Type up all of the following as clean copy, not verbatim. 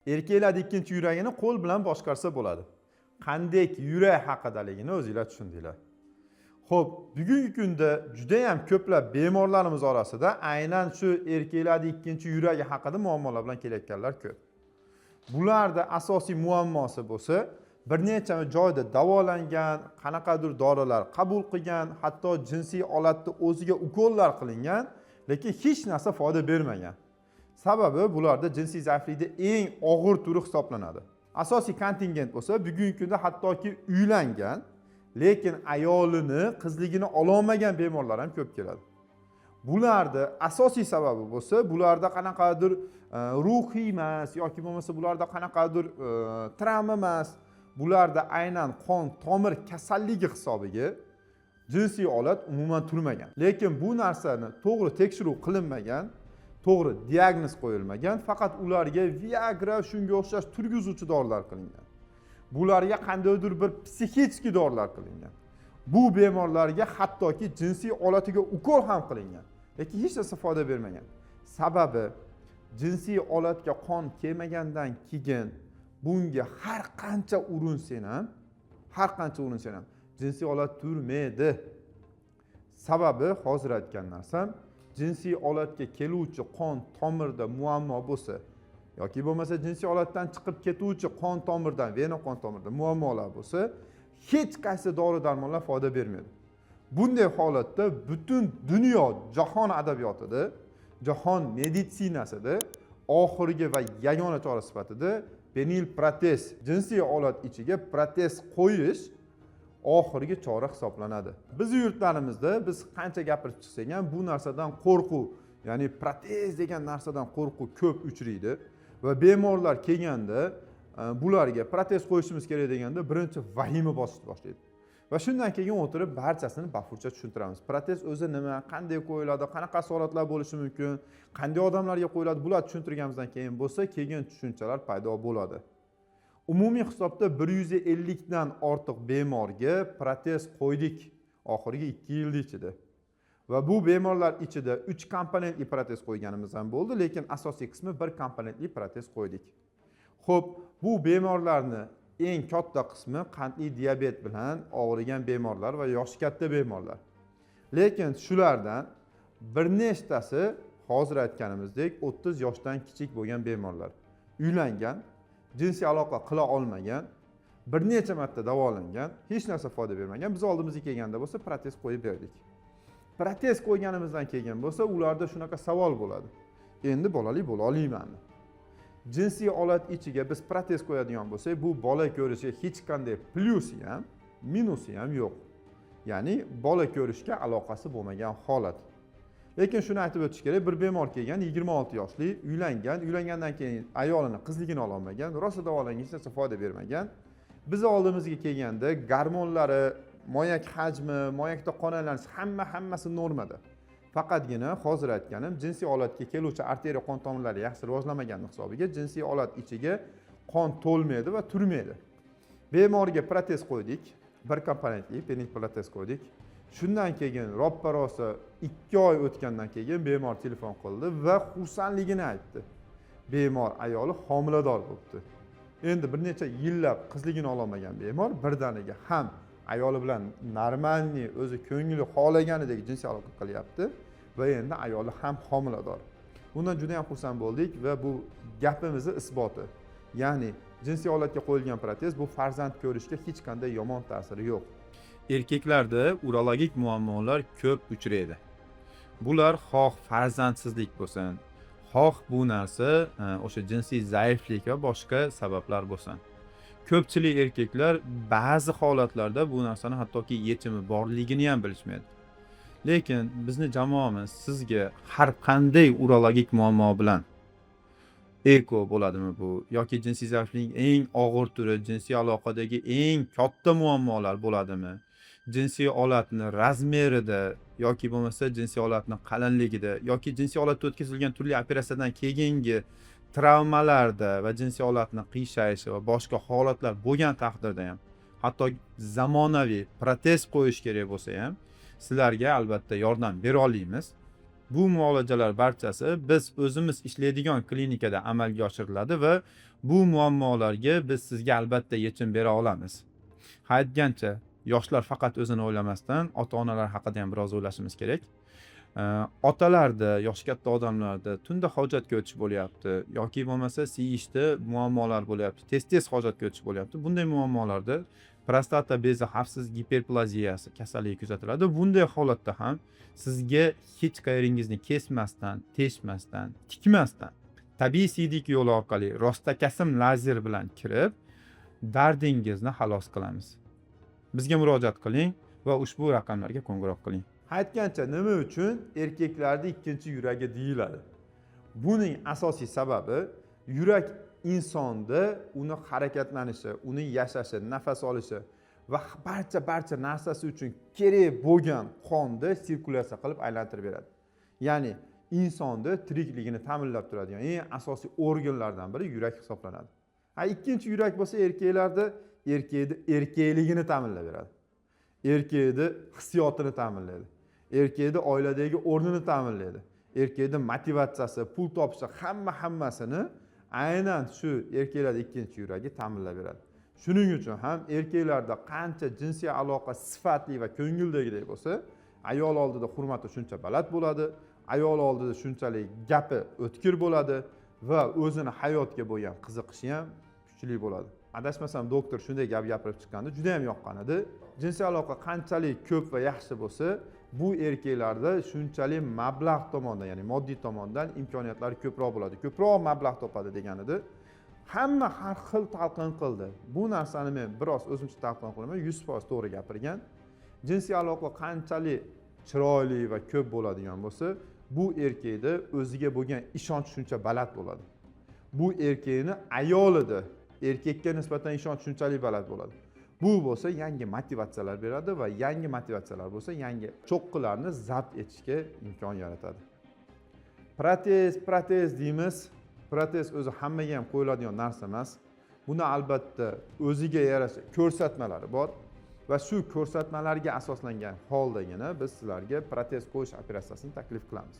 Erkaklar ikkinchi yuragini qo'l bilan boshqarsa bo'ladi. Qanday yurak haqidaligini o'zingizlar tushundinglar. Xo'p, bugungi kunda juda ham ko'plab bemorlarimiz orasida aynan shu erkaklar ikkinchi yuragi haqida muammolar bilan kelayotganlar ko'p. Bularda asosiy muammosi bo'lsa, bir necha joyda davolangan, qanaqadir dorilar qabul qilgan, hatto jinsiy olatda o'ziga ukollar qilingan, lekin hech narsa foyda bermagan. Sababi bularda jinsiy zaiflikda eng og'ir turi hisoblanadi. Asosiy kontingent bo'lsa, bugungi kunda hattoki uylangan, lekin ayolini, qizligini ololmagan bemorlar ham ko'p keladi. Bularda asosiy sababi bo'lsa, bularda qanaqadir ruhiy emas yoki bo'lmasa bularda qanaqadir travma emas, bularda aynan qon tomir kasalligi hisobiga jinsiy olat umuman turmagan. Lekin bu narsani to'g'ri tekshiruv qilinmagan, to'g'ri diagnoz qo'yilmagan, faqat ularga Viagra shunga o'xshash turgizuvchi dorilar qilingan. Bularga qandaydir bir psixik dorilar qilingan. Bu bemorlarga hattoki jinsiy olatiga ukol ham qilingan, lekin hech narsa foyda bermagan. Sababi jinsiy olatga qon kelmagandan keyin bunga har qancha urinsan ham jinsiy olat turmaydi. Sababi hozir aytgan narsam, jinsiy olatga keluvchi qon tomirda muammo bo'lsa yoki bo'lmasa jinsiy olatdan chiqib ketuvchi qon tomirdan, vena qon tomirida muammolar bo'lsa, hech qaysi dori-darmonlar foyda bermaydi. Bunday holatda butun dunyo jahon adabiyotida, jahon meditsinasida oxirgi va yagona chora sifatida penil protez, jinsiy olat ichiga protez qo'yish oxirgi chora hisoblanadi. Biz yurtlarimizda biz qancha gapirib chiqsak ham bu narsadan qo'rquv, ya'ni protez degan narsadan qo'rquv ko'p uchraydi va bemorlar kelganda bularga protez qo'yishimiz kerak deganda birinchi vahima bosishni boshlaydi. Va shundan keyin o'tirib barchasini bafurcha tushuntiramiz. Protez o'zi nima, qanday qo'yiladi, qanaqa holatlar bo'lishi mumkin, qanday odamlarga qo'yiladi, bular tushuntirganimizdan keyin bo'lsa, keyin tushunchalar paydo bo'ladi. Umumiy hisobda 150 dan ortiq bemorga protez qo'ydik oxirgi 2 yil ichida. Va bu bemorlar ichida 3 komponentli protez qo'yganimiz ham bo'ldi, lekin asosiy qismi 1 komponentli protez qo'ydik. Xo'p, bu bemorlarni eng katta qismi qandli diabet bilan og'rigan bemorlar va yoshi katta bemorlar. Lekin shulardan bir nechtasi hozir aytganimizdek 30 yoshdan kichik bo'lgan bemorlar. Uylangan, jinsiy aloqa qila olmagan, bir necha marta davolangan, hech narsa foyda bermagan. Biz oldimizga kelganda bo'lsa protez qo'yib berdik. Protez qo'yganimizdan keyin bo'lsa, ularda shunaqa savol bo'ladi. Endi bolali bo'la olmaymanmi? Jinsiy olat ichiga biz protez qo'yadigan bo'lsak, bu bola ko'rishiga hech qanday plyusi ham, minusi ham yo'q. Ya'ni bola ko'rishga aloqasi bo'lmagan holat. Lekin shuni aytib o'tish kerak, bir bemor kelgan, 26 yoshli, uylangan, uylangandan keyin ayolini, qizligini ola olmagan, rosa davolangan, hech narsa foyda bermagan. Biz oldimizga kelganda gormonlari, moyak hajmi, moyakda qon aylanishi hammasi normada. Faqatgina hozir aytganim jinsiy olatga keluvchi arteriya qon tomirlari yaxshi rivojlanmagan hisobiga jinsiy olat ichiga qon to'lmaydi va turmaydi. Bemorga protez qo'ydik, 1 komponentli penil protez qo'ydik. Shundan keyin roppa-rosa 2 oy o'tgandan keyin bemor telefon qildi va xursandligini aytdi. Bemor ayoli homilador bo'libdi. Endi bir necha yillab qizligini ololmagan bemor birdaniga ham ayoli bilan normalniy o'zi ko'ngli xohlaganidek jinsiy aloqa qilyapti va endi ayoli ham homilador. Bundan juda ham xursand bo'ldik va bu gapimizning isboti. Ya'ni jinsiy olatga qo'yilgan protez bu farzand ko'rishga hech qanday yomon ta'siri yo'q. Erkaklarda urologik muammolar ko'p uchraydi. Bular xoh farzandsizlik bo'lsin, xoh bu narsa o'sha jinsiy zaiflik va boshqa sabablar bo'lsin. Ko'pchilik erkaklar ba'zi holatlarda bu narsani hattoki yechimi borligini ham bilishmaydi. Lekin bizni jamoamiz sizga har qanday urologik muammo bilan eko bo'ladimi bu yoki jinsiy zaiflikning eng og'ir turi, jinsiy aloqadagi eng katta muammolar bo'ladimi? Jinsiy olatni razmerida yoki bo'lmasa jinsiy olatni qalinligida yoki jinsiy olatda o'tkazilgan turli operatsiyadan keyingi travmalarda va jinsiy olatni qiyshayshi va boshqa holatlar bo'lgan taqdirda ham, hatto zamonaviy protez qo'yish kerak bo'lsa ham, sizlarga albatta yordam bera olamiz. Bu muolajalar barchasi biz o'zimiz ishlaydigan klinikada amalga oshiriladi va Bu muammolarga biz sizga albatta yechim bera olamiz. Ha aytgancha, yoshlar faqat o'zini o'ylamasdan, ota-onalar haqida ham biroz o'ylashimiz kerak. Otalarda, yoshi katta odamlarda tunda hojatga o'tish bo'lyapti yoki bo'lmasa siyishda muammolar bo'lyapti. Tez-tez hojatga o'tish bo'lyapti. Bunday muammolarda prostata bezi xavfsiz giperplaziyasi kasalligi kuzatiladi. Bunday holatda ham sizga hech qayeringizni kesmasdan, teshmasdan, tikmasdan tabiiy siydik yo'li orqali rostakasim lazer bilan kirib, dardingizni xalos qilamiz. Bizga murojaat qiling va ushbu raqamlarga qo'ng'iroq qiling. Aytgancha, nima uchun erkaklarda ikkinchi yuragi deyiladi? Buning asosiy sababi yurak insonda uni harakatlanishi, uni yashashi, nafas olishi va barcha narsasi uchun kerak bo'lgan qonni sirkulyatsiya qilib aylantirib beradi. Ya'ni insonda tirikligini ta'minlab turadigan eng asosiy organlardan biri yurak hisoblanadi. Ikkinchi yurak bo'lsa erkaklarda erkakligini ta'minlab beradi. Erkakni hissiyotini ta'minlaydi. Erkakni oiladagi o'rnini ta'minlaydi. Erkakni motivatsiyasi, pul topishi hammasini aynan shu erkaklarda ikkinchi yuragi ta'minlab beradi. Shuning uchun ham erkaklarda qancha jinsiy aloqa sifatli va ko'ngildagidek bo'lsa, ayol oldida hurmati shuncha baland bo'ladi, ayol oldida shunchalik gapi o'tkir bo'ladi va o'zini hayotga bo'lgan qiziqishi ham kuchli bo'ladi. Adashmasam doktor shunday gap gapirib chiqqanda juda ham yoqqan edi. Jinsiy aloqa qanchalik ko'p va yaxshi bo'lsa, bu erkaklarda shunchalik mablag' tomondan, ya'ni moddiy tomondan imkoniyatlari ko'proq bo'ladi. Ko'proq mablag' topadi deganida hamma har xil talqin qildi. Bu narsani men biroz o'zimcha talqin qilaman, 100% to'g'ri gapirgan. Jinsiy aloqa qanchalik chiroyli va ko'p bo'ladigan bo'lsa, bu erkakda o'ziga bo'lgan ishonch shuncha baland bo'ladi. Bu erkakni ayolida erkakka nisbatan ishonch shunchalik baland bo'ladi. Bu bo'lsa yangi motivatsiyalar beradi va yangi motivatsiyalar bo'lsa yangi cho'qqilarni zabt etishga imkon yaratadi. Protez deymiz. Protez o'zi hammaga ham qo'yiladigan narsa emas. Buni albatta o'ziga yarasha ko'rsatmalari bor va shu ko'rsatmalarga asoslangan holdagina biz sizlarga protez qo'yish operatsiyasini taklif qilamiz.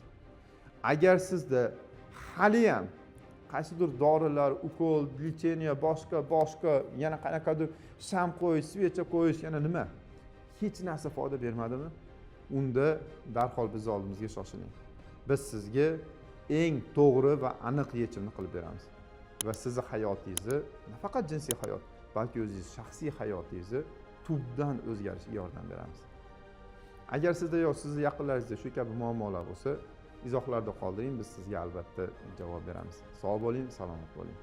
Agar sizda hali ham qaysidir dorilar, ukol, lecheniya, boshqa yana qanaqadir sham qo'yish, svecha qo'yish, yana nima? Hech narsa foyda bermadimi? Unda darhol biz oldimizga shoshiling. Biz sizga eng to'g'ri va aniq yechimni qilib beramiz. Va sizning hayotingizni, nafaqat jinsiy hayot, balki o'zingiz shaxsiy hayotingizni tubdan o'zgarishiga yordam beramiz. Agar sizda yoki sizning yaqinlaringizda shu kabi muammolar bo'lsa, izohlarda qoldiring, biz sizga albatta javob beramiz. Sog' bo'ling, salomat bo'ling.